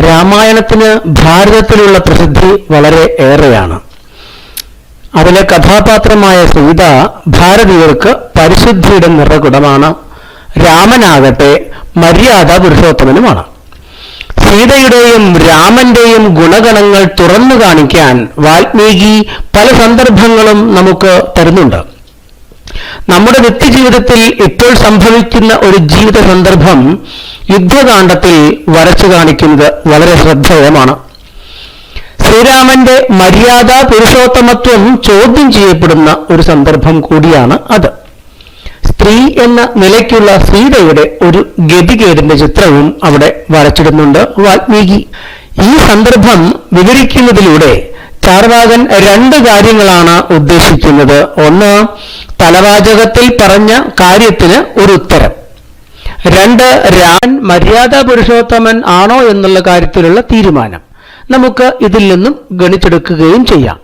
രാമായണത്തിന് ഭാരതത്തിലുള്ള പ്രസിദ്ധി വളരെ ഏറെയാണ്. അതിലെ കഥാപാത്രമായ സീത ഭാരതീയർക്ക് പരിശുദ്ധിയുടെ നിറകുടമാണ്. രാമനാകട്ടെ മര്യാദ പുരുഷോത്തമനുമാണ്. സീതയുടെയും രാമന്റെയും ഗുണഗണങ്ങൾ തുറന്നു കാണിക്കാൻ വാൽമീകി പല സന്ദർഭങ്ങളും നമുക്ക് തരുന്നുണ്ട്. നമ്മുടെ നിത്യജീവിതത്തിൽ ഇപ്പോൾ സംഭവിക്കുന്ന ഒരു ജീവിത സന്ദർഭം യുദ്ധകാണ്ഡത്തിൽ വരച്ചു കാണിക്കുന്നത് വളരെ ശ്രദ്ധേയമാണ്. ശ്രീരാമന്റെ മര്യാദ പുരുഷോത്തമത്വം ചോദ്യം ചെയ്യപ്പെടുന്ന ഒരു സന്ദർഭം കൂടിയാണ് അത്. സ്ത്രീ എന്ന നിലയ്ക്കുള്ള സീതയുടെ ഒരു ഗതികേടിന്റെ ചിത്രവും അവിടെ വരച്ചിടുന്നുണ്ട് വാൽമീകി. ഈ സന്ദർഭം വിവരിക്കുന്നതിലൂടെ ചാർവാകൻ രണ്ട് കാര്യങ്ങളാണ് ഉദ്ദേശിക്കുന്നത്. ഒന്ന്, തലവാചകത്തിൽ പറഞ്ഞ കാര്യത്തിന് ഒരു ഉത്തരം. രണ്ട്, രാമൻ മര്യാദാ പുരുഷോത്തമൻ ആണോ എന്നുള്ള കാര്യത്തിലുള്ള തീരുമാനം. നമുക്ക് ഇതിൽ നിന്നും ഗണിച്ചെടുക്കുകയും ചെയ്യാം.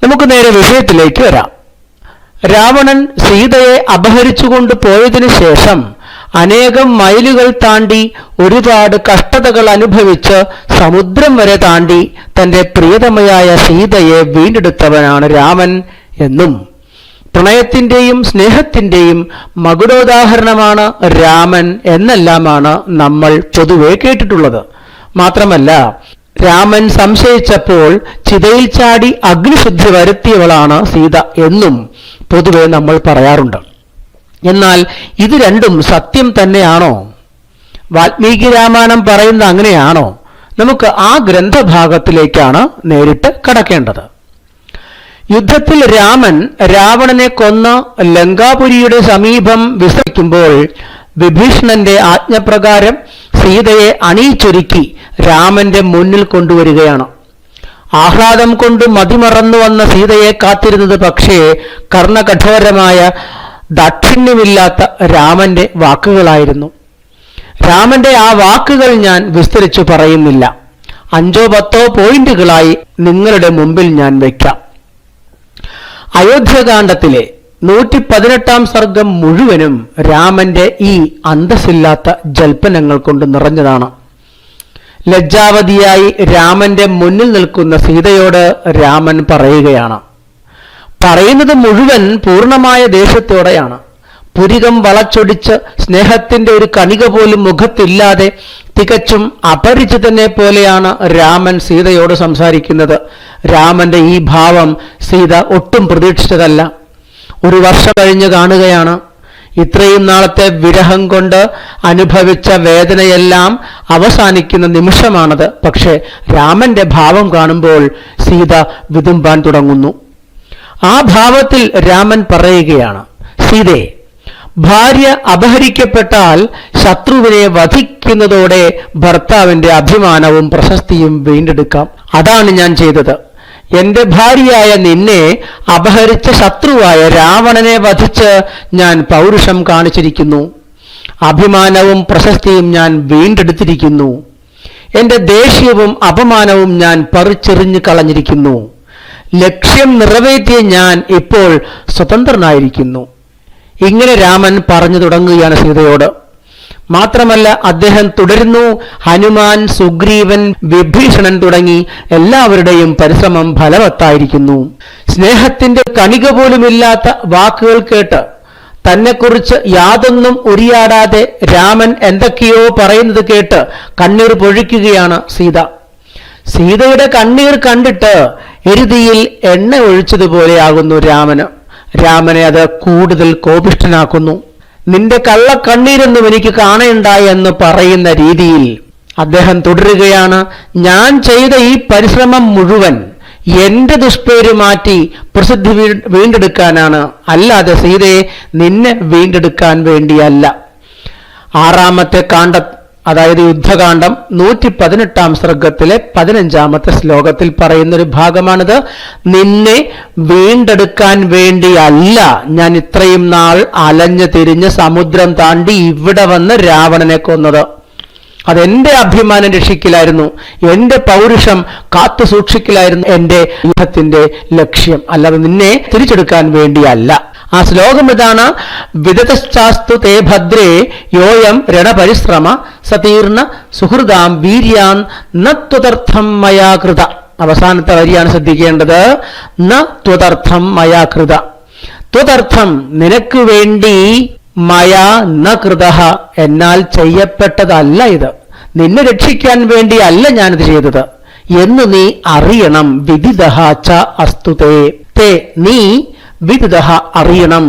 നമുക്ക് നേരെ വിഷയത്തിലേക്ക് വരാം. രാവണൻ സീതയെ അപഹരിച്ചുകൊണ്ട് പോയതിനു ശേഷം അനേകം മൈലുകൾ താണ്ടി ഒരുപാട് കഷ്ടതകൾ അനുഭവിച്ച് സമുദ്രം വരെ താണ്ടി തന്റെ പ്രിയതമയായ സീതയെ വീണ്ടെടുത്തവനാണ് രാമൻ എന്നും പ്രണയത്തിന്റെയും സ്നേഹത്തിന്റെയും മകുടോദാഹരണമാണ് രാമൻ എന്നെല്ലാമാണ് നമ്മൾ പൊതുവെ കേട്ടിട്ടുള്ളത്. മാത്രമല്ല, രാമൻ സംശയിച്ചപ്പോൾ ചിതയിൽ ചാടി അഗ്നിശുദ്ധി വരുത്തിയവളാണ് സീത എന്നും പൊതുവെ നമ്മൾ പറയാറുണ്ട്. എന്നാൽ ഇത് രണ്ടും സത്യം തന്നെയാണോ? വാൽമീകി രാമായണം പറയുന്നത് അങ്ങനെയാണോ? നമുക്ക് ആ ഗ്രന്ഥഭാഗത്തിലേക്കാണ് നേരിട്ട് കടക്കേണ്ടത്. യുദ്ധത്തിൽ രാമൻ രാവണനെ കൊന്ന് ലങ്കാപുരിയുടെ സമീപം വിസരിക്കുമ്പോൾ വിഭീഷണന്റെ ആജ്ഞപ്രകാരം സീതയെ അണിയിച്ചൊരുക്കി രാമന്റെ മുന്നിൽ കൊണ്ടുവരികയാണ്. ആഹ്ലാദം കൊണ്ട് മതിമറന്നു വന്ന സീതയെ കാത്തിരുന്നത് പക്ഷേ കർണകഠോരമായ ദാക്ഷിണ്യമില്ലാത്ത രാമന്റെ വാക്കുകളായിരുന്നു. രാമന്റെ ആ വാക്കുകൾ ഞാൻ വിസ്തരിച്ചു പറയുന്നില്ല. 5 or 10 പോയിന്റുകളായി നിങ്ങളുടെ മുമ്പിൽ ഞാൻ വയ്ക്കാം. അയോധ്യകാണ്ഡത്തിലെ 118 സർഗം മുഴുവനും രാമന്റെ ഈ അന്തസ്സില്ലാത്ത ജൽപ്പനങ്ങൾ കൊണ്ട് നിറഞ്ഞതാണ്. ലജ്ജാവതിയായി രാമന്റെ മുന്നിൽ നിൽക്കുന്ന സീതയോട് രാമൻ പറയുകയാണ്. പറയുന്നത് മുഴുവൻ പൂർണ്ണമായ ദേഷ്യത്തോടെയാണ്. പുരികം വളച്ചൊടിച്ച് സ്നേഹത്തിന്റെ ഒരു കണിക പോലും മുഖത്തില്ലാതെ തികച്ചും അപരിചിതനെ പോലെയാണ് രാമൻ സീതയോട് സംസാരിക്കുന്നത്. രാമന്റെ ഈ ഭാവം സീത ഒട്ടും പ്രതീക്ഷിച്ചതല്ല. 1 വർഷം കഴിഞ്ഞ് കാണുകയാണ്. ഇത്രയും നാളത്തെ വിരഹം കൊണ്ട് അനുഭവിച്ച വേദനയെല്ലാം അവസാനിക്കുന്ന നിമിഷമാണത്. പക്ഷെ രാമന്റെ ഭാവം കാണുമ്പോൾ സീത വിതുമ്പാൻ തുടങ്ങുന്നു. ആ ഭാവത്തിൽ രാമൻ പറയുകയാണ്, സീതേ, ഭാര്യ അപഹരിക്കപ്പെട്ടാൽ ശത്രുവിനെ വധിക്കുന്നതോടെ ഭർത്താവിന്റെ അഭിമാനവും പ്രശസ്തിയും വീണ്ടെടുക്കാം. അതാണ് ഞാൻ ചെയ്തത്. എന്റെ ഭാര്യയായ നിന്നെ അപഹരിച്ച ശത്രുവായ രാവണനെ വധിച്ച് ഞാൻ പൗരുഷം കാണിച്ചിരിക്കുന്നു. അഭിമാനവും പ്രശസ്തിയും ഞാൻ വീണ്ടെടുത്തിരിക്കുന്നു. എന്റെ ദേഷ്യവും അപമാനവും ഞാൻ പറിച്ചെറിഞ്ഞു കളഞ്ഞിരിക്കുന്നു. ലക്ഷ്യം നിറവേറ്റിയ ഞാൻ ഇപ്പോൾ സ്വതന്ത്രനായിരിക്കുന്നു. ഇങ്ങനെ രാമൻ പറഞ്ഞു തുടങ്ങുകയാണ് സീതയോട്. മാത്രമല്ല, അദ്ദേഹം തുടരുന്നു, ഹനുമാൻ, സുഗ്രീവൻ, വിഭീഷണൻ തുടങ്ങി എല്ലാവരുടെയും പരിശ്രമം ഫലവത്തായിരിക്കുന്നു. സ്നേഹത്തിന്റെ കണിക പോലുമില്ലാത്ത വാക്കുകൾ കേട്ട് തന്നെക്കുറിച്ച് യാതൊന്നും ഉരിയാടാതെ രാമൻ എന്തൊക്കെയോ പറയുന്നത് കേട്ട് കണ്ണീർ പൊഴിക്കുകയാണ് സീത. സീതയുടെ കണ്ണീർ കണ്ടിട്ട് എരുതിയിൽ എണ്ണ ഒഴിച്ചതുപോലെയാകുന്നു രാമന്. രാമനെ അത് കൂടുതൽ കോപിഷ്ഠനാക്കുന്നു. നിന്റെ കള്ളക്കണ്ണീരൊന്നും എനിക്ക് കാണേണ്ടായി എന്ന് പറയുന്ന രീതിയിൽ അദ്ദേഹം തുടരുകയാണ്. ഞാൻ ചെയ്ത ഈ പരിശ്രമം മുഴുവൻ എന്റെ ദുഷ്പേര് മാറ്റി പ്രസിദ്ധി വീണ്ടെടുക്കാനാണ്, അല്ലാതെ സീതയെ നിന്നെ വീണ്ടെടുക്കാൻ വേണ്ടിയല്ല. 6ാമത്തെ കാണ്ഡം, അതായത് യുദ്ധകാണ്ഡം 118 സർഗത്തിലെ 15ാമത്തെ ശ്ലോകത്തിൽ പറയുന്നൊരു ഭാഗമാണിത്. നിന്നെ വീണ്ടെടുക്കാൻ വേണ്ടിയല്ല ഞാൻ ഇത്രയും നാൾ അലഞ്ഞു തിരിഞ്ഞ് സമുദ്രം താണ്ടി ഇവിടെ വന്ന് രാവണനെ കൊന്നത്. അതെന്റെ അഭിമാനം രക്ഷിക്കലായിരുന്നു, എന്റെ പൗരുഷം കാത്തു സൂക്ഷിക്കലായിരുന്നു എന്റെ യുദ്ധത്തിന്റെ ലക്ഷ്യം, അല്ലാതെ നിന്നെ തിരിച്ചെടുക്കാൻ വേണ്ടിയല്ല. ആ ശ്ലോകം ഇതാണ്: വിദതശ്ചാസ്തു തേ ഭദ്രേ യോയം രണപരിശ്രമ സതീർണ സുഹൃദാം വീര്യാൻ ന ത്വതർത്ഥം മയാ കൃത. അവസാനത്തെ വരിയാണ് ശ്രദ്ധിക്കേണ്ടത്. ന ത്വതർത്ഥം മയാ കൃത. ത്വതർത്ഥം, നിനക്ക് വേണ്ടി, മയാ ന കൃതഃ, എന്നാൽ ചെയ്യപ്പെട്ടതല്ല ഇത്. നിന്നെ രക്ഷിക്കാൻ വേണ്ടി അല്ല ഞാനിത് ചെയ്തത് എന്ന് നീ അറിയണം. വിദിതഃ ച അസ്തു തേ. തേ, നീ വിദിതഃ അറിയണം.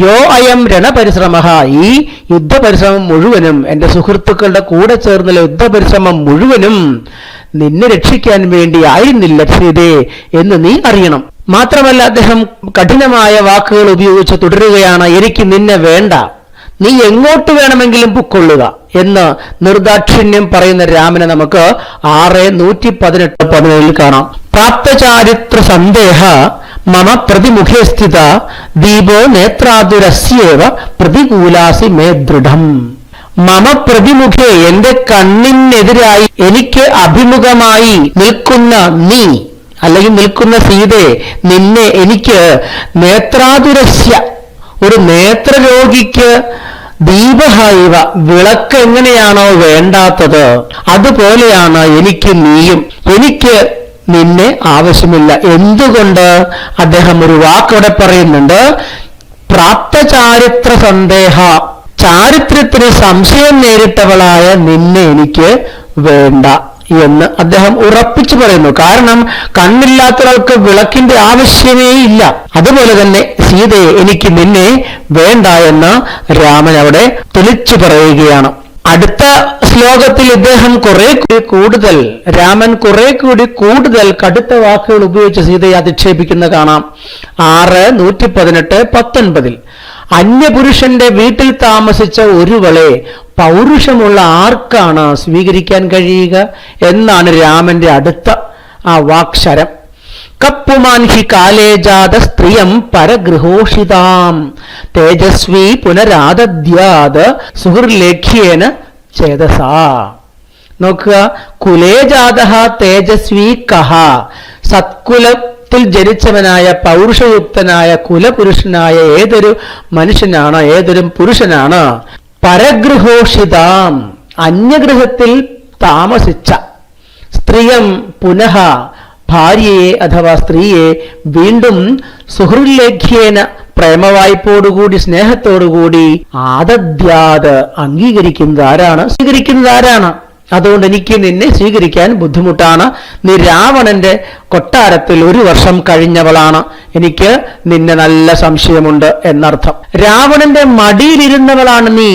യോ അയം രണപരിശ്രമഃ, ഈ യുദ്ധപരിശ്രമം മുഴുവനും, എന്റെ സുഹൃത്തുക്കളുടെ കൂടെ ചേർന്നുള്ള യുദ്ധപരിശ്രമം മുഴുവനും നിന്നെ രക്ഷിക്കാൻ വേണ്ടി ആയിരുന്നില്ല സീതേ എന്ന് നീ അറിയണം. മാത്രമല്ല അദ്ദേഹം കഠിനമായ വാക്കുകൾ ഉപയോഗിച്ച് തുടരുകയാണ്: എനിക്ക് നിന്നെ വേണ്ട, നീ എങ്ങോട്ട് വേണമെങ്കിലും പൊക്കൊള്ളുക എന്ന് നിർദാക്ഷിണ്യം പറയുന്ന രാമനെ നമുക്ക് 6:118-17 കാണാം. പ്രാപ്തചാരിത്ര സന്ദേഹ മമ പ്രതിമുഖേ സ്ഥിത ദീപോ നേത്രാതുരസ്യേവ പ്രതികൂലാസി മേ ദൃഢം. മമ പ്രതിമുഖേ, എന്റെ കണ്ണിനെതിരായി എനിക്ക് അഭിമുഖമായി നിൽക്കുന്ന നീ, അല്ലെങ്കിൽ നിൽക്കുന്ന സീതയെ, നിന്നെ എനിക്ക് നേത്രാതുരസ്യ, ഒരു നേത്രരോഗിക്ക് ദീപഹൈവ, വിളക്ക് എങ്ങനെയാണോ വേണ്ടാത്തത് അതുപോലെയാണ് എനിക്ക് നീയും. എനിക്ക് നിന്നെ ആവശ്യമില്ല. എന്തുകൊണ്ട്? അദ്ദേഹം ഒരു വാക്കോടെ പറയുന്നുണ്ട്: പ്രാപ്തചാരിത്ര സന്ദേഹ, ചാരിത്രത്തിന് സംശയം നേരിട്ടവളായ നിന്നെ എനിക്ക് വേണ്ട എന്ന് അദ്ദേഹം ഉറപ്പിച്ചു പറയുന്നു. കാരണം കണ്ണില്ലാത്ത ഒരാൾക്ക് വിളക്കിന്റെ ആവശ്യമേ ഇല്ല. അതുപോലെ തന്നെ സീതയെ, എനിക്ക് നിന്നെ വേണ്ട എന്ന് രാമൻ അവിടെ തെളിച്ചു പറയുകയാണ്. അടുത്ത ശ്ലോകത്തിൽ ഇദ്ദേഹം രാമൻ കുറെ കൂടി കൂടുതൽ കടുത്ത വാക്കുകൾ ഉപയോഗിച്ച് സീതയെ അധിക്ഷേപിക്കുന്ന കാണാം. 6:118-19 അന്യപുരുഷന്റെ വീട്ടിൽ താമസിച്ച ഒരുവളെ പൗരുഷമുള്ള ആർക്കാണ് സ്വീകരിക്കാൻ കഴിയുക എന്നാണ് രാമന്റെ അടുത്ത ആ വാക്ശരം. കപ്പുമാൻ ഹി കാലേജാത സ്ത്രീയം പരഗൃഹോഷിതാം തേജസ്വി പുനരാദദ്യാത് സുഹൃലേഖ്യേന ചേതസാ. നോക്കുക, കുലേജാത തേജസ്വി കഹ, സത്കുലത്തിൽ ജനിച്ചവനായ പൗരുഷയുക്തനായ കുലപുരുഷനായ ഏതൊരു മനുഷ്യനാണ്, ഏതൊരു പുരുഷനാണ് പരഗൃഹോഷിതാം, അന്യഗൃഹത്തിൽ താമസിച്ച, സ്ത്രീയം പുനഃ, ഭാര്യയെ അഥവാ സ്ത്രീയെ വീണ്ടും സുഹൃലേഖ്യേന, പ്രേമവായ്പോടുകൂടി സ്നേഹത്തോടുകൂടി ആദദ്യാത്, സ്വീകരിക്കുന്നത് ആരാണ്? അതുകൊണ്ട് എനിക്ക് നിന്നെ സ്വീകരിക്കാൻ ബുദ്ധിമുട്ടാണ്. നീ രാവണന്റെ കൊട്ടാരത്തിൽ 1 വർഷം കഴിഞ്ഞവളാണ്. എനിക്ക് നിന്നെ നല്ല സംശയമുണ്ട് എന്നർത്ഥം. രാവണന്റെ മടിയിലിരുന്നവളാണ് നീ.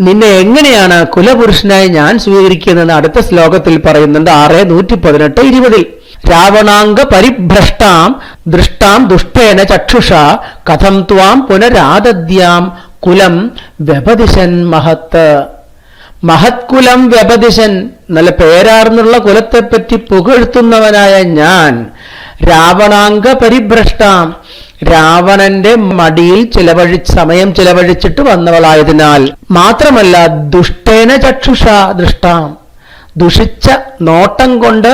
നിന്നെ എങ്ങനെയാണ് കുലപുരുഷനായി ഞാൻ സ്വീകരിക്കുന്നതെന്ന് അടുത്ത ശ്ലോകത്തിൽ പറയുന്നുണ്ട്. 6:118-20 രാവണാംഗ പരിഭ്രഷ്ടാം ദൃഷ്ടാം ദുഷ്ടേന ചക്ഷുഷ കഥം ത്വാം പുനരാദദ്യാം കുലം വ്യപദിശൻ മഹത്ത്. മഹത്കുലം വ്യപദിശൻ, നല്ല പേരാർന്നുള്ള കുലത്തെപ്പറ്റി പുകഴ്ത്തുന്നവനായ ഞാൻ രാവണാംഗ പരിഭ്രഷ്ടാം, രാവണന്റെ മടിയിൽ സമയം ചിലവഴിച്ചിട്ട് വന്നവളായതിനാൽ, മാത്രമല്ല ദുഷ്ടേന ചക്ഷുഷ ദൃഷ്ടാം, ദുഷിച്ച നോട്ടം കൊണ്ട്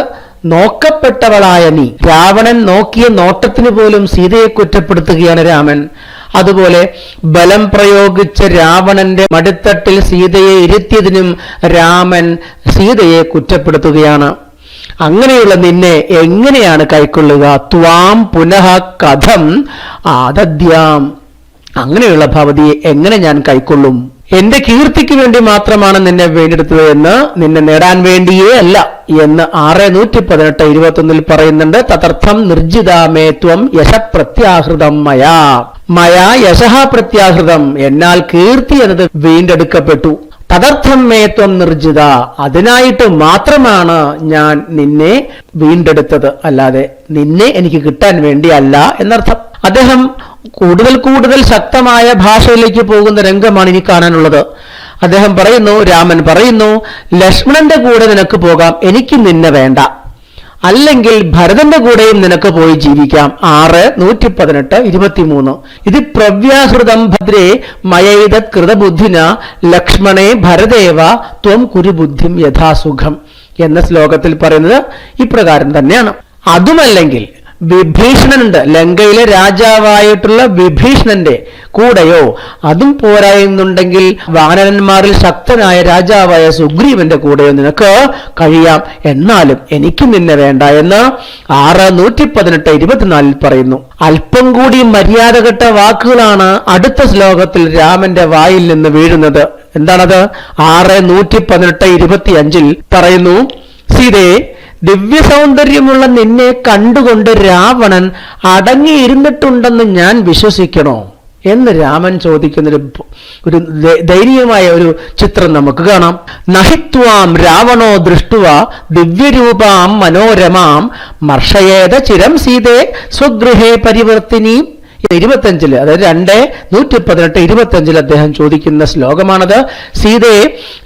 നോക്കപ്പെട്ടവളായ നീ. രാവണൻ നോക്കിയ നോട്ടത്തിന് പോലും സീതയെ കുറ്റപ്പെടുത്തുകയാണ് രാമൻ. അതുപോലെ ബലം പ്രയോഗിച്ച് രാവണന്റെ മടിത്തട്ടിൽ സീതയെ ഇരുത്തിയതിനും രാമൻ സീതയെ കുറ്റപ്പെടുത്തുകയാണ്. അങ്ങനെയുള്ള നിന്നെ എങ്ങനെയാണ് കൈക്കൊള്ളുക? ത്വാം പുനഃ കഥം ആദദ്യാം, അങ്ങനെയുള്ള ഭവതിയെ എങ്ങനെ ഞാൻ കൈക്കൊള്ളും? എന്റെ കീർത്തിക്ക് വേണ്ടി മാത്രമാണ് നിന്നെ വേണ്ടിയെടുത്തത് എന്ന്, നിന്നെ നേടാൻ വേണ്ടിയേ അല്ല എന്ന് 6:118-21 പറയുന്നുണ്ട്. തതർത്ഥം നിർജിതാമേ ത്വം യശപ്രത്യാഹൃതം മയാ യശഃ പ്രത്യാഹൃതം, എന്നാൽ കീർത്തി എന്നത് വീണ്ടെടുക്കപ്പെട്ടു. തദർത്ഥം മേ ത്വം നിർജിത, അതിനായിട്ട് മാത്രമാണ് ഞാൻ നിന്നെ വീണ്ടെടുത്തത്, അല്ലാതെ നിന്നെ എനിക്ക് കിട്ടാൻ വേണ്ടി അല്ല എന്നർത്ഥം. അദ്ദേഹം കൂടുതൽ ശക്തമായ ഭാഷയിലേക്ക് പോകുന്ന രംഗമാണ് ഇനി കാണാനുള്ളത്. അദ്ദേഹം പറയുന്നു, രാമൻ പറയുന്നു, ലക്ഷ്മണന്റെ കൂടെ നിനക്ക് പോകാം, എനിക്ക് നിന്നെ വേണ്ട. അല്ലെങ്കിൽ ഭരതന്റെ കൂടെയും നിനക്ക് പോയി ജീവിക്കാം. 6:118-23 ഇത് പ്രവ്യാഹൃതം ഭദ്രേ മയൈതത് കൃതബുദ്ധിന ലക്ഷ്മണേ ഭരതേവ ത്വം കുരുബുദ്ധിം യഥാസുഖം എന്ന ശ്ലോകത്തിൽ പറയുന്നത് ഇപ്രകാരം തന്നെയാണ്. അതുമല്ലെങ്കിൽ വിഭീഷണനുണ്ട്, ലങ്കയിലെ രാജാവായിട്ടുള്ള വിഭീഷണന്റെ കൂടെയോ, അതും പോരായെന്നുണ്ടെങ്കിൽ വാനരന്മാരിൽ ശക്തനായ രാജാവായ സുഗ്രീവന്റെ കൂടെയോ നിനക്ക് കഴിയാം, എന്നാലും എനിക്ക് നിന്നെ വേണ്ട എന്ന് 6:118-24 പറയുന്നു. അല്പം കൂടി മര്യാദഘട്ട വാക്കുകളാണ് അടുത്ത ശ്ലോകത്തിൽ രാമന്റെ വായിൽ നിന്ന് വീഴുന്നത്. എന്താണത്? 6:118-25 പറയുന്നു, സീതേ, ദിവ്യ സൗന്ദര്യമുള്ള നിന്നെ കണ്ടുകൊണ്ട് രാവണൻ അടങ്ങിയിരുന്നിട്ടുണ്ടെന്ന് ഞാൻ വിശ്വസിക്കണോ എന്ന് രാമൻ ചോദിക്കുന്നൊരു ദയനീയമായ ഒരു ചിത്രം നമുക്ക് കാണാം. നഹിത്വാം രാവണോ ദൃഷ്ടുവ ദിവ്യരൂപാം മനോരമാം മർഷയേത ചിരം സീതേ സ്വഗൃഹേ പരിവർത്തിനി. 25, അതായത് 2:118-25 അദ്ദേഹം ചോദിക്കുന്ന ശ്ലോകമാണത്. സീതയെ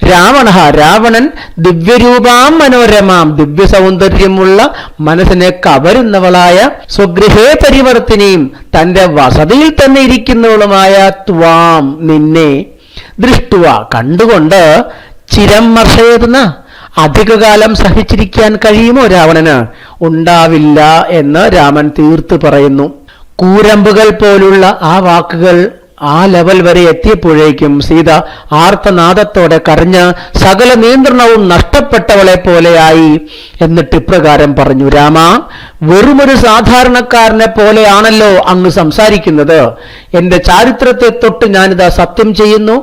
രാവണൻ ദിവ്യരൂപാം മനോരമാം, ദിവ്യ സൗന്ദര്യമുള്ള മനസ്സിനെ കവരുന്നവളായ സ്വഗൃഹേ പരിവർത്തിനിയും, തന്റെ വസതിയിൽ തന്നെ ഇരിക്കുന്നവളുമായ ത്വാം നിന്നെ ദൃഷ്ടുവ കണ്ടുകൊണ്ട് ചിരം മർഷയേതുന്ന അധികകാലം സഹിച്ചിരിക്കാൻ കഴിയുമോ രാവണന്? ഉണ്ടാവില്ല എന്ന് രാമൻ തീർത്ത് പറയുന്നു. കൂരമ്പുകൾ പോലുള്ള ആ വാക്കുകൾ ആ ലെവൽ വരെ എത്തിയപ്പോഴേക്കും സീത ആർത്തനാദത്തോടെ കരഞ്ഞ് സകല നിയന്ത്രണവും നഷ്ടപ്പെട്ടവളെ പോലെയായി. എന്നിട്ട് ഇപ്രകാരം പറഞ്ഞു, രാമ, വെറുമൊരു സാധാരണക്കാരനെ പോലെയാണല്ലോ അങ്ങ് സംസാരിക്കുന്നത്. എന്റെ ചാരിത്രത്തെ തൊട്ട് ഞാനിതാ സത്യം ചെയ്യുന്നു,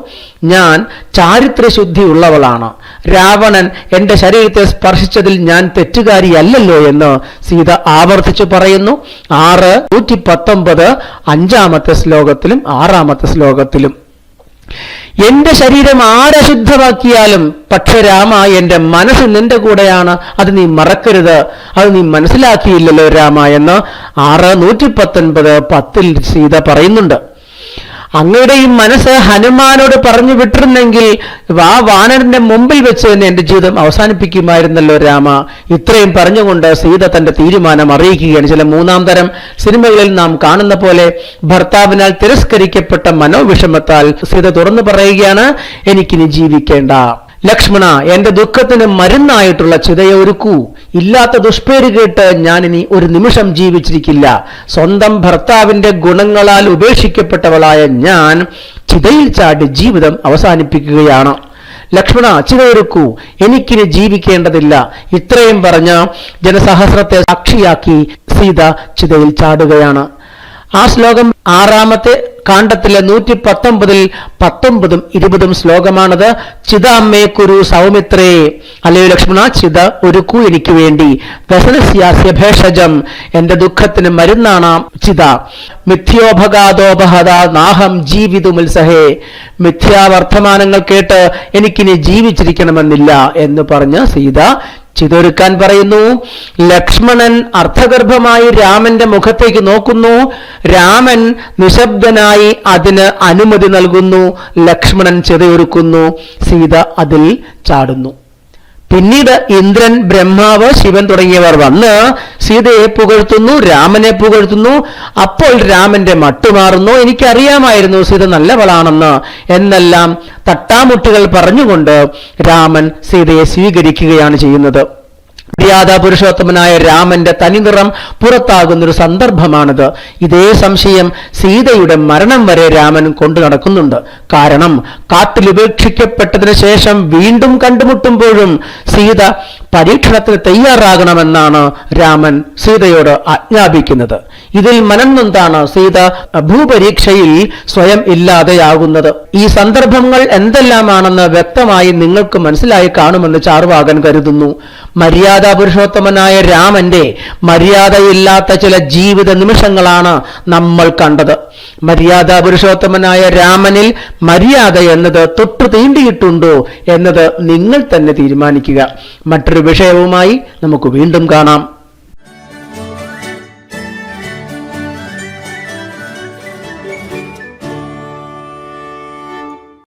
ഞാൻ ചാരിത്രശുദ്ധി ഉള്ളവളാണ്. രാവണൻ എന്റെ ശരീരത്തെ സ്പർശിച്ചതിൽ ഞാൻ തെറ്റുകാരിയല്ലല്ലോ എന്ന് സീത ആവർത്തിച്ചു പറയുന്നു. 6:119 5-ാമത്തെ ശ്ലോകത്തിലും 6-ാമത്തെ ശ്ലോകത്തിലും. എന്റെ ശരീരം ആരശുദ്ധമാക്കിയാലും പക്ഷെ രാമ, എന്റെ മനസ്സ് നിന്റെ കൂടെയാണ്, അത് നീ മറക്കരുത്, അത് നീ മനസ്സിലാക്കിയില്ലല്ലോ രാമ എന്ന് 6:119-10 സീത പറയുന്നുണ്ട്. അങ്ങയുടെ ഈ മനസ്സ് ഹനുമാനോട് പറഞ്ഞു വിട്ടിരുന്നെങ്കിൽ വാനരന്റെ മുമ്പിൽ വെച്ച് തന്നെ എന്റെ ജീവിതം അവസാനിപ്പിക്കുമായിരുന്നല്ലോ രാമ. ഇത്രയും പറഞ്ഞുകൊണ്ട് സീത തന്റെ തീരുമാനം അറിയിക്കുകയാണ്. ചില 3-ാം തരം സിനിമകളിൽ നാം കാണുന്ന പോലെ ഭർത്താവിനാൽ തിരസ്കരിക്കപ്പെട്ട മനോവിഷമത്താൽ സീത തുറന്നു പറയുകയാണ്, എനിക്കിനി ജീവിക്കേണ്ട. ലക്ഷ്മണ, എന്റെ ദുഃഖത്തിന് മരുന്നായിട്ടുള്ള ചിതയെ ഒരുക്കൂ. ഇല്ലാത്ത ദുഷ്പേര് കേട്ട് ഞാനിനി ഒരു നിമിഷം ജീവിച്ചിരിക്കില്ല. സ്വന്തം ഭർത്താവിന്റെ ഗുണങ്ങളാൽ ഉപേക്ഷിക്കപ്പെട്ടവളായ ഞാൻ ചിതയിൽ ചാടി ജീവിതം അവസാനിപ്പിക്കുകയാണ്. ലക്ഷ്മണ, ചിതയൊരുക്കൂ, എനിക്കിനി ജീവിക്കേണ്ടതില്ല. ഇത്രയും പറഞ്ഞ ജനസഹസ്രത്തെ സാക്ഷിയാക്കി സീത ചിതയിൽ ചാടുകയാണ്. ആ ശ്ലോകം 6-ാമത്തെ കാണ്ഡത്തിലെ 119-ൽ 19-ഉം 20-ഉം ശ്ലോകമാണത്. ചിതാമ്മേ കുരു സൗമിത്രേ, അല്ലയോ ലക്ഷ്മണ, ചിത ഒരുക്കൂ എനിക്ക് വേണ്ടി. വ്യസനസ്യാസ്യ ഭേഷജം, എന്റെ ദുഃഖത്തിന് മരുന്നാണ് ചിത. മിഥ്യോപഘാതോപഹത നാഹം ജീവിതുമുത്സഹേ, മിഥ്യാവർത്തമാനങ്ങൾ കേട്ട് എനിക്കിനി ജീവിച്ചിരിക്കണമെന്നില്ല എന്ന് പറഞ്ഞ് സീത ചിതൊരുക്കാൻ പറയുന്നു. ലക്ഷ്മണൻ അർത്ഥഗർഭമായി രാമന്റെ മുഖത്തേക്ക് നോക്കുന്നു. രാമൻ നിശബ്ദനായി അതിന് അനുമതി നൽകുന്നു. ലക്ഷ്മണൻ ചിതയൊരുക്കുന്നു. സീത അതിൽ ചാടുന്നു. പിന്നീട് ഇന്ദ്രൻ, ബ്രഹ്മാവ്, ശിവൻ തുടങ്ങിയവർ വന്ന് സീതയെ പുകഴ്ത്തുന്നു, രാമനെ പുകഴ്ത്തുന്നു. അപ്പോൾ രാമന്റെ മട്ടുമാറുന്നു. എനിക്കറിയാമായിരുന്നു സീത നല്ലവളാണെന്ന് എന്നെല്ലാം തട്ടാമുട്ടുകൾ പറഞ്ഞുകൊണ്ട് രാമൻ സീതയെ സ്വീകരിക്കുകയാണ് ചെയ്യുന്നത്. മര്യാദ പുരുഷോത്തമനായ രാമന്റെ തനിനിറം പുറത്താകുന്നൊരു സന്ദർഭമാണിത്. ഇതേ സംശയം സീതയുടെ മരണം വരെ രാമൻ കൊണ്ടു നടക്കുന്നുണ്ട്. കാരണം കാട്ടിലുപേക്ഷിക്കപ്പെട്ടതിന് ശേഷം വീണ്ടും കണ്ടുമുട്ടുമ്പോഴും സീത പരീക്ഷണത്തിന് തയ്യാറാകണമെന്നാണ് രാമൻ സീതയോട് ആജ്ഞാപിക്കുന്നത്. ഇതിൽ മനംനൊന്താണ് സീത ഭൂപരീക്ഷയിൽ സ്വയം ഇല്ലാതെയാകുന്നത്. ഈ സന്ദർഭങ്ങൾ എന്തെല്ലാമാണെന്ന് വ്യക്തമായി നിങ്ങൾക്ക് മനസ്സിലായി കാണുമെന്ന് ചാർവാകൻ കരുതുന്നു. മര്യാദാ പുരുഷോത്തമനായ രാമന്റെ മര്യാദയില്ലാത്ത ചില ജീവിത നിമിഷങ്ങളാണ് നമ്മൾ കണ്ടത്. മര്യാദാ പുരുഷോത്തമനായ രാമനിൽ മര്യാദ എന്നത് തൊട്ടു തീണ്ടിയിട്ടുണ്ടോ എന്നത് നിങ്ങൾ തന്നെ തീരുമാനിക്കുക. മറ്റൊരു വിഷയവുമായി നമുക്ക് വീണ്ടും കാണാം.